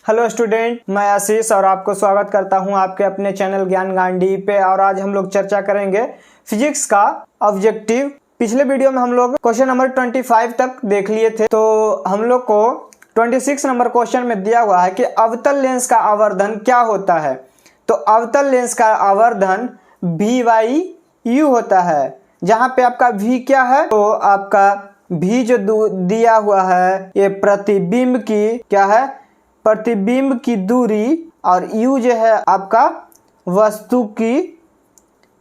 Hello student, मैं आशीष और आपको स्वागत करता हूं आपके अपने चैनल ज्ञान गांडी पे। और आज हम लोग चर्चा करेंगे फिजिक्स का ऑब्जेक्टिव। पिछले वीडियो में हम लोग क्वेश्चन नंबर 25 तक देख लिए थे, तो हम लोग को 26 नंबर क्वेश्चन में दिया हुआ है कि अवतल लेंस का आवर्धन क्या होता है। तो अवतल लेंस का आवर्धन v/u होता है, जहां पे आपका v क्या है, तो आपका v जो दिया हुआ है ये प्रतिबिंब की क्या है, प्रतिबिंब की दूरी, और u जो है आपका वस्तु की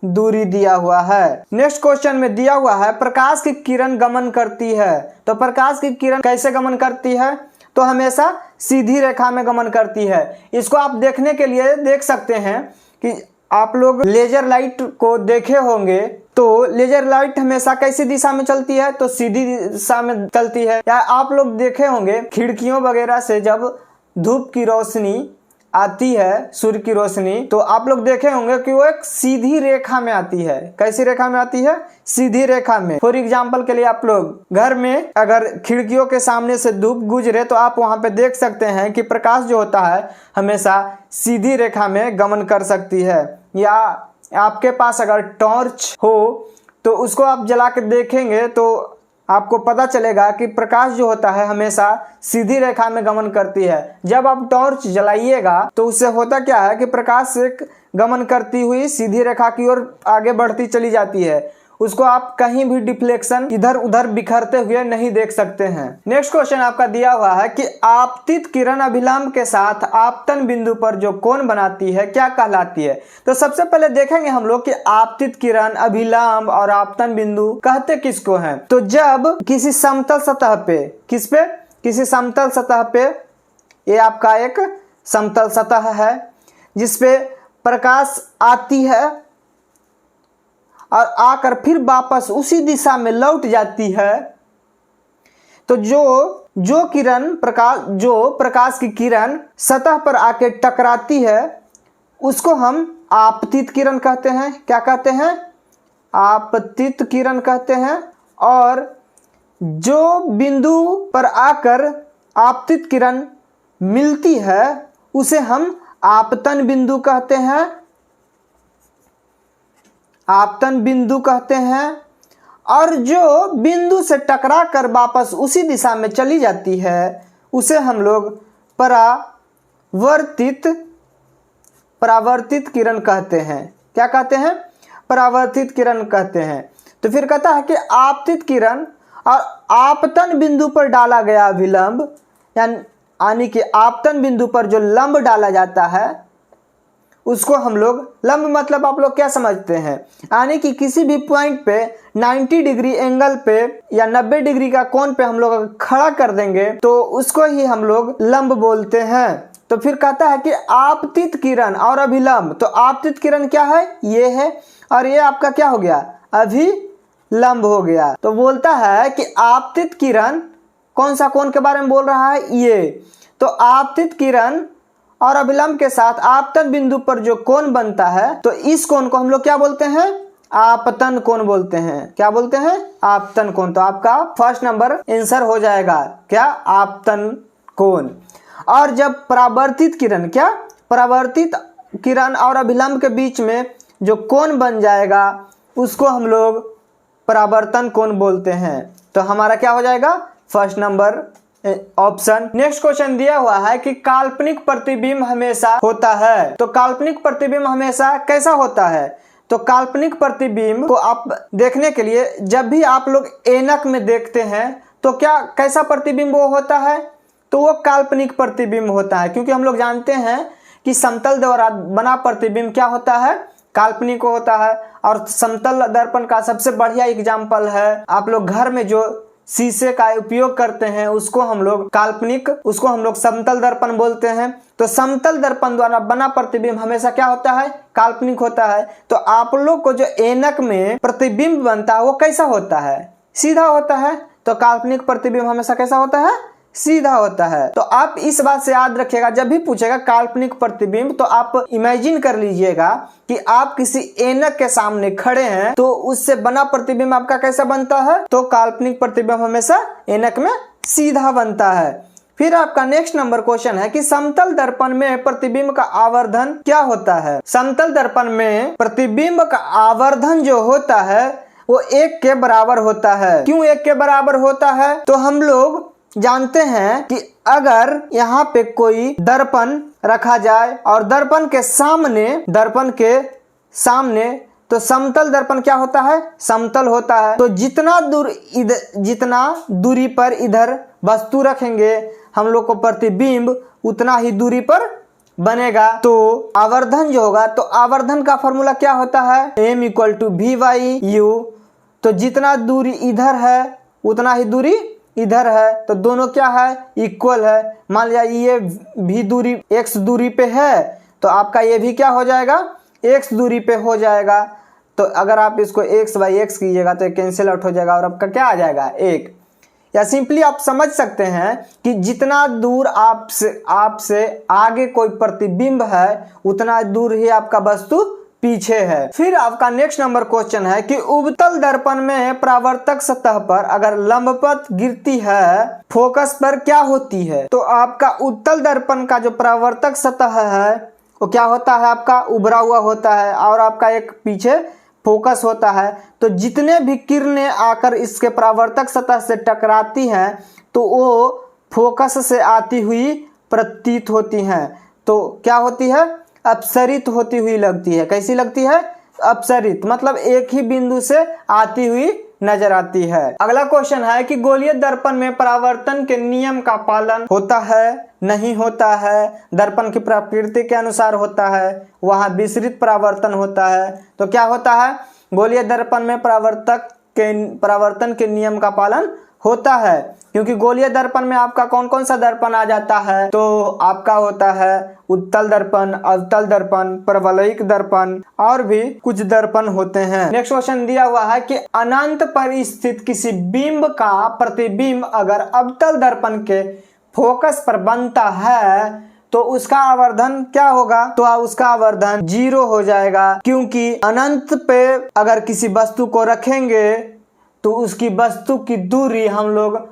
दूरी दिया हुआ है। नेक्स्ट क्वेश्चन में दिया हुआ है प्रकाश की किरण गमन करती है। तो प्रकाश की किरण कैसे गमन करती है, तो हमेशा सीधी रेखा में गमन करती है। इसको आप देखने के लिए देख सकते हैं कि आप लोग लेजर लाइट को देखे होंगे, तो लेजर लाइट हमेशा कैसी दिशा में चलती है, तो सीधी दिशा में चलती है। या आप लोग देखे होंगे खिड़कियों वगैरह से जब धूप की रोशनी आती है, सूर्य की रोशनी, तो आप लोग देखे होंगे कि वो एक सीधी रेखा में आती है। कैसी रेखा में आती है? सीधी रेखा में। फॉर एग्जांपल के लिए आप लोग घर में अगर खिड़कियों के सामने से धूप गुजरे तो आप वहां पे देख सकते हैं कि प्रकाश जो होता है हमेशा सीधी रेखा में गमन कर सकती है। या आपके पास अगर टॉर्च हो तो उसको आप जला के देखेंगे तो आपको पता चलेगा कि प्रकाश जो होता है हमेशा सीधी रेखा में गमन करती है। जब आप टॉर्च जलाइएगा तो उससे होता क्या है कि प्रकाश से गमन करती हुई सीधी रेखा की ओर आगे बढ़ती चली जाती है। उसको आप कहीं भी डिफ्लेक्शन इधर उधर बिखरते हुए नहीं देख सकते हैं। नेक्स्ट क्वेश्चन आपका दिया हुआ है कि आपतित किरण अभिलंब के साथ आपतन बिंदु पर जो कोण बनाती है क्या कहलाती है। तो सबसे पहले देखेंगे हम लोग कि आपतित किरण, अभिलंब और आपतन बिंदु कहते किसको हैं। तो जब किसी समतल सतह पे, किस पे? किसी समतल सतह पे, ये आपका एक समतल सतह है जिसपे प्रकाश आती है और आकर फिर वापस उसी दिशा में लौट जाती है, तो जो किरण प्रकाश की किरण सतह पर आके टकराती है उसको हम आपतित किरण कहते हैं। क्या कहते हैं? आपतित किरण कहते हैं। और जो बिंदु पर आकर आपतित किरण मिलती है उसे हम आपतन बिंदु कहते हैं। आपतन बिंदु कहते हैं। और जो बिंदु से टकरा कर वापस उसी दिशा में चली जाती है उसे हम लोग परावर्तित किरण कहते हैं। क्या कहते हैं? परावर्तित किरण कहते हैं। तो फिर कहता है कि आपतित किरण और आपतन बिंदु पर डाला गया अभिलंब, यानी कि आपतन बिंदु पर जो लंब डाला जाता है उसको हम लोग, लंब मतलब आप लोग क्या समझते हैं, यानी कि किसी भी पॉइंट पे 90 डिग्री एंगल पे या 90 डिग्री का कोण पे हम लोग खड़ा कर देंगे तो उसको ही हम लोग लंब बोलते हैं। तो फिर कहता है कि आपतित किरण और अभिलंब। तो आपतित किरण क्या है? ये है, और ये आपका क्या हो गया? अभिलंब हो गया। तो बोलता है कि आपतित किरण कौन सा कोण के बारे में बोल रहा है? ये। तो आपतित किरण और अभिलंब के साथ आपतन बिंदु पर जो कोण बनता है तो इस कोण को हम लोग क्या बोलते हैं? आपतन कोण बोलते हैं। क्या बोलते हैं? आपतन कोण। तो आपका फर्स्ट नंबर आंसर हो जाएगा क्या? आपतन कोण। और जब परावर्तित किरण, क्या? परावर्तित किरण और अभिलंब के बीच में जो कोण बन जाएगा उसको हम लोग परावर्तन कोण बोलते हैं। तो हमारा क्या हो जाएगा? First number option. Next question दिया हुआ है कि काल्पनिक प्रतिबिंब हमेशा होता है। तो काल्पनिक प्रतिबिंब हमेशा कैसा होता है? तो काल्पनिक प्रतिबिंब को आप देखने के लिए जब भी आप लोग ऐनक में देखते हैं तो क्या कैसा प्रतिबिंब वो होता है? तो वो काल्पनिक प्रतिबिंब होता है, क्योंकि हम लोग जानते हैं कि समतल द्वारा बना प्रतिबिंब क्या होता है? काल्पनिक होता है। और समतल दर्पण का सबसे बढ़िया एग्जाम्पल है, आप लोग घर में जो शीशे का उपयोग करते हैं उसको हम लोग काल्पनिक, उसको हम लोग समतल दर्पण बोलते हैं। तो समतल दर्पण द्वारा बना प्रतिबिंब हमेशा क्या होता है? काल्पनिक होता है। तो आप लोग को जो ऐनक में प्रतिबिंब बनता है वो कैसा होता है? सीधा होता है। तो काल्पनिक प्रतिबिंब हमेशा कैसा होता है? सीधा होता है। तो आप इस बात से याद रखिएगा, जब भी पूछेगा काल्पनिक प्रतिबिंब तो आप इमेजिन कर लीजिएगा कि आप किसी ऐनक के सामने खड़े हैं तो उससे बना प्रतिबिंब आपका कैसा बनता है? तो काल्पनिक प्रतिबिंब हमेशा ऐनक में सीधा बनता है। फिर आपका नेक्स्ट नंबर क्वेश्चन है कि समतल दर्पण में प्रतिबिंब का आवर्धन क्या होता है। समतल दर्पण में प्रतिबिंब का आवर्धन जो होता है वो 1 के बराबर होता है। क्यों 1 के बराबर होता है? तो हम लोग जानते हैं कि अगर यहाँ पे कोई दर्पण रखा जाए और दर्पण के सामने तो समतल दर्पण क्या होता है? समतल होता है। तो जितना दूरी पर इधर वस्तु रखेंगे हम लोग को प्रतिबिंब उतना ही दूरी पर बनेगा। तो आवर्धन जो होगा, तो आवर्धन का फॉर्मूला क्या होता है? m = v/u। तो जितना दूरी इधर है उतना ही दूरी इधर है, तो दोनों क्या है? इक्वल है। मान लिया ये भी दूरी x दूरी पे है तो आपका ये भी क्या हो जाएगा? x दूरी पे हो जाएगा। तो अगर आप इसको x/x कीजिएगा तो कैंसिल आउट हो जाएगा और आपका क्या आ जाएगा? 1। या सिंपली आप समझ सकते हैं कि जितना दूर आपसे आगे कोई प्रतिबिंब है उतना दूर ही आपका वस्तु पीछे है। फिर आपका नेक्स्ट नंबर क्वेश्चन है कि उबतल दर्पण में परावर्तक सतह पर अगर लंबवत गिरती है फोकस पर क्या होती है? तो आपका उत्तल दर्पण का जो परावर्तक सतह है वो क्या होता है? आपका उभरा हुआ होता है और आपका एक पीछे फोकस होता है। तो जितने भी किरणें आकर इसके परावर्तक सतह से टकराती हैं तो वो फोकस से आती हुई प्रतीत होती हैं। तो क्या होती है? अपसरित होती हुई लगती है। कैसी लगती है? अपसरित, मतलब एक ही बिंदु से आती हुई नजर आती है। अगला क्वेश्चन है कि गोलीय दर्पण में परावर्तन के नियम का पालन होता है नहीं होता है? दर्पण की प्रकृति के अनुसार होता है, वहां विसरित परावर्तन होता है। तो क्या होता है? गोलीय दर्पण में परावर्तन के नियम का पालन होता है, क्योंकि गोलीय दर्पण में आपका कौन कौन सा दर्पण आ जाता है? तो आपका होता है उत्तल दर्पण, अवतल दर्पण, परवलयिक दर्पण और भी कुछ दर्पण होते हैं। नेक्स्ट क्वेश्चन दिया हुआ है कि अनंत पर स्थित किसी बिंब का प्रतिबिंब अगर अवतल दर्पण के फोकस पर बनता है तो उसका आवर्धन क्या होगा? तो उसका आवर्धन 0 हो जाएगा, क्योंकि अनंत पे अगर किसी वस्तु को रखेंगे तो उसकी वस्तु की दूरी हम लोग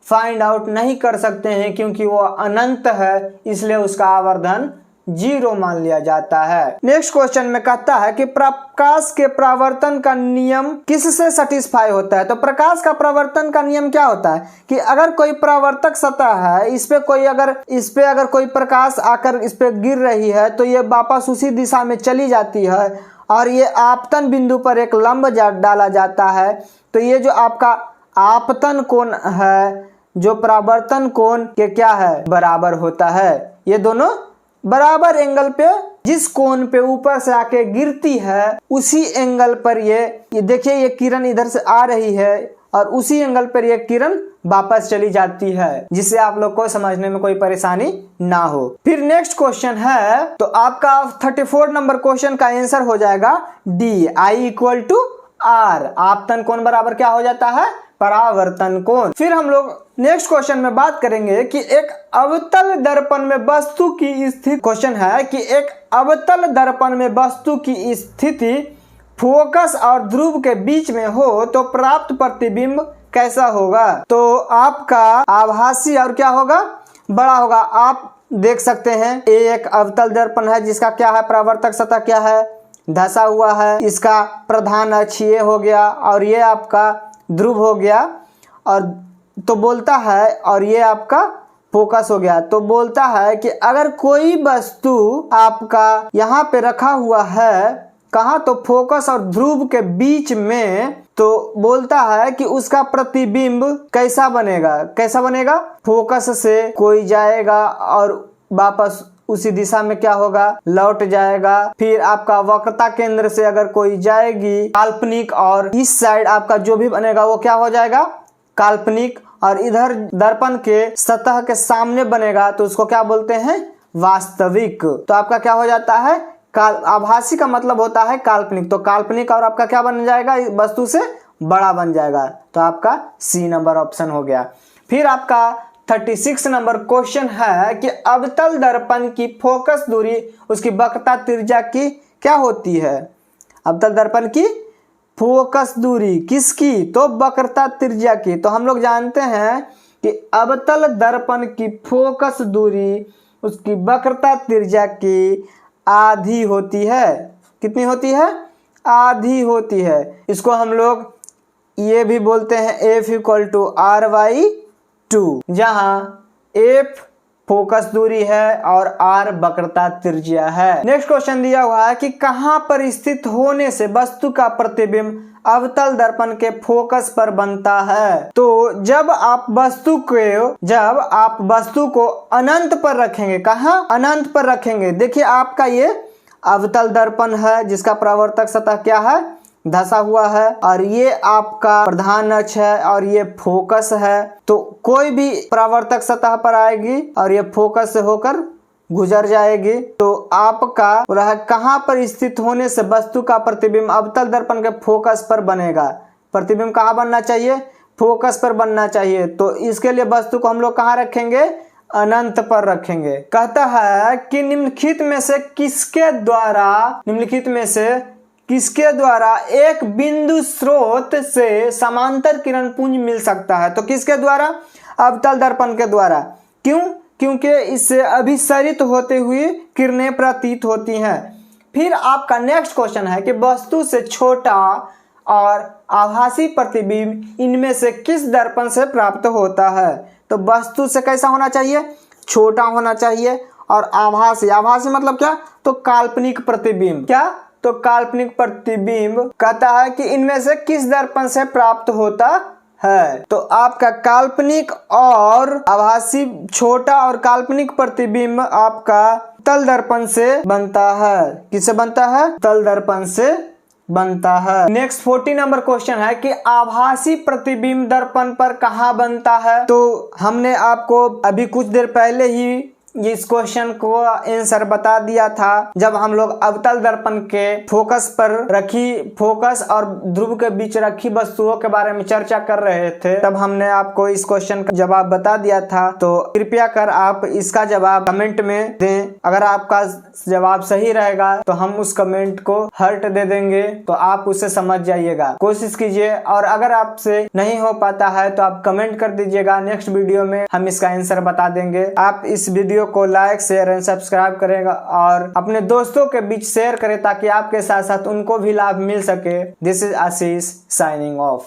फाइंड आउट नहीं कर सकते हैं, क्योंकि वो अनंत है, इसलिए उसका आवर्धन 0 मान लिया जाता है। नेक्स्ट क्वेश्चन में कहता है कि प्रकाश के परावर्तन का नियम किससे सेटिस्फाई होता है? तो प्रकाश का परावर्तन का नियम क्या होता है कि अगर कोई परावर्तक सतह है, इस पे अगर कोई प्रकाश आकर इस पे गिर रही है तो ये वापस उसी दिशा में चली जाती है और ये आपतन बिंदु पर एक लंब डाला जाता है। तो ये जो आपका आपतन कोण है जो परावर्तन कोण के क्या है? बराबर होता है। ये दोनों बराबर एंगल पे, जिस कोण पे ऊपर से आके गिरती है उसी एंगल पर ये देखिए ये किरण इधर से आ रही है और उसी एंगल पर ये किरण वापस चली जाती है, जिससे आप लोग को समझने में कोई परेशानी ना हो। फिर नेक्स्ट क्वेश्चन है, तो आपका 34 नंबर क्वेश्चन का आंसर हो जाएगा डी, I = R। आपतन कोण बराबर क्या हो जाता है? परावर्तन कोण। फिर हम लोग नेक्स्ट क्वेश्चन में बात करेंगे कि एक अवतल दर्पण में वस्तु की स्थिति, क्वेश्चन है कि एक अवतल दर्पण में वस्तु की स्थिति फोकस और ध्रुव के बीच में हो तो प्राप्त प्रतिबिंब कैसा होगा? तो आपका आभासी और क्या होगा? बड़ा होगा। आप देख सकते हैं ये एक अवतल दर्पण है जिसका क्या है? परावर्तक सतह क्या है? धंसा हुआ है। इसका प्रधान अक्ष ये हो गया और ये आपका ध्रुव हो गया, और तो बोलता है, और ये आपका फोकस हो गया। तो बोलता है कि अगर कोई वस्तु आपका यहाँ पे रखा हुआ है, कहाँ? तो फोकस और ध्रुव के बीच में, तो बोलता है कि उसका प्रतिबिंब कैसा बनेगा? कैसा बनेगा? फोकस से कोई जाएगा और वापस उसी दिशा में क्या होगा? लौट जाएगा। फिर आपका वक्रता केंद्र से अगर कोई जाएगी काल्पनिक, और इस साइड आपका जो भी बनेगा वो क्या हो जाएगा? काल्पनिक। और इधर दर्पण के सतह के सामने बनेगा तो उसको क्या बोलते हैं? वास्तविक। तो आपका क्या हो जाता है? आभासी का मतलब होता है काल्पनिक। तो काल्पनिक और आपका क्या बन जाएगा? वस्तु से बड़ा बन जाएगा। तो आपका सी नंबर ऑप्शन हो गया। फिर आपका 36 नंबर क्वेश्चन है कि अवतल दर्पण की फोकस दूरी उसकी वक्रता त्रिज्या की क्या होती है? अवतल दर्पण की फोकस दूरी किसकी? तो वक्रता त्रिज्या की। तो हम लोग जानते हैं कि अवतल दर्पण की फोकस दूरी उसकी वक्रता त्रिज्या की आधी होती है। कितनी होती है? आधी होती है। इसको हम लोग ये भी बोलते हैं F = R/2, जहां F फोकस दूरी है और R वक्रता त्रिज्या है। नेक्स्ट क्वेश्चन दिया हुआ है कि कहां पर स्थित होने से वस्तु का प्रतिबिंब अवतल दर्पण के फोकस पर बनता है। तो जब आप वस्तु को अनंत पर रखेंगे, कहां? अनंत पर रखेंगे। देखिए आपका ये अवतल दर्पण है जिसका परावर्तक सतह क्या है? धंसा हुआ है, और ये आपका प्रधान अक्ष है और ये फोकस है। तो कोई भी परावर्तक सतह पर आएगी और ये फोकस से होकर गुजर जाएगी। तो आपका वह कहां पर स्थित होने से वस्तु का प्रतिबिंब अवतल दर्पण के फोकस पर बनेगा। प्रतिबिंब कहां बनना चाहिए? फोकस पर बनना चाहिए। तो इसके लिए वस्तु को हम लोग कहां रखेंगे? अनंत पर रखेंगे। कहता है कि निम्नलिखित में से किसके द्वारा एक बिंदु स्रोत से समांतर किरण पुंज मिल सकता है। तो किसके द्वारा? अवतल दर्पण के द्वारा। क्यों? क्योंकि इससे अभिसरित होते हुए किरणें प्रतीत होती हैं। फिर आपका नेक्स्ट क्वेश्चन है कि वस्तु से छोटा और आभासी प्रतिबिंब इनमें से किस दर्पण से प्राप्त होता है। तो वस्तु से कैसा होना चाहिए? छोटा होना चाहिए। और आभासी मतलब क्या? तो काल्पनिक प्रतिबिंब। क्या? तो काल्पनिक प्रतिबिंब कहता है कि इनमें से किस दर्पण से प्राप्त होता है। तो आपका काल्पनिक और आभासी, छोटा और काल्पनिक प्रतिबिंब आपका तल दर्पण से बनता है। किससे बनता है? तल दर्पण से बनता है। नेक्स्ट 40 नंबर क्वेश्चन है कि आभासी प्रतिबिंब दर्पण पर कहाँ बनता है। तो हमने आपको अभी कुछ देर पहले ही इस क्वेश्चन को आंसर बता दिया था, जब हम लोग अवतल दर्पण के फोकस और ध्रुव के बीच रखी वस्तुओं के बारे में चर्चा कर रहे थे, तब हमने आपको इस क्वेश्चन का जवाब बता दिया था। तो कृपया कर आप इसका जवाब कमेंट में दें। अगर आपका जवाब सही रहेगा तो हम उस कमेंट को हार्ट दे देंगे, तो आप उसे समझ जाइएगा। कोशिश कीजिए, और अगर आपसे नहीं हो पाता है तो आप कमेंट कर दीजिएगा। नेक्स्ट वीडियो में हम इसका आंसर बता देंगे। आप इस वीडियो को लाइक, शेयर एंड सब्सक्राइब करेगा और अपने दोस्तों के बीच शेयर करें ताकि आपके साथ साथ उनको भी लाभ मिल सके। This is Ashish signing off.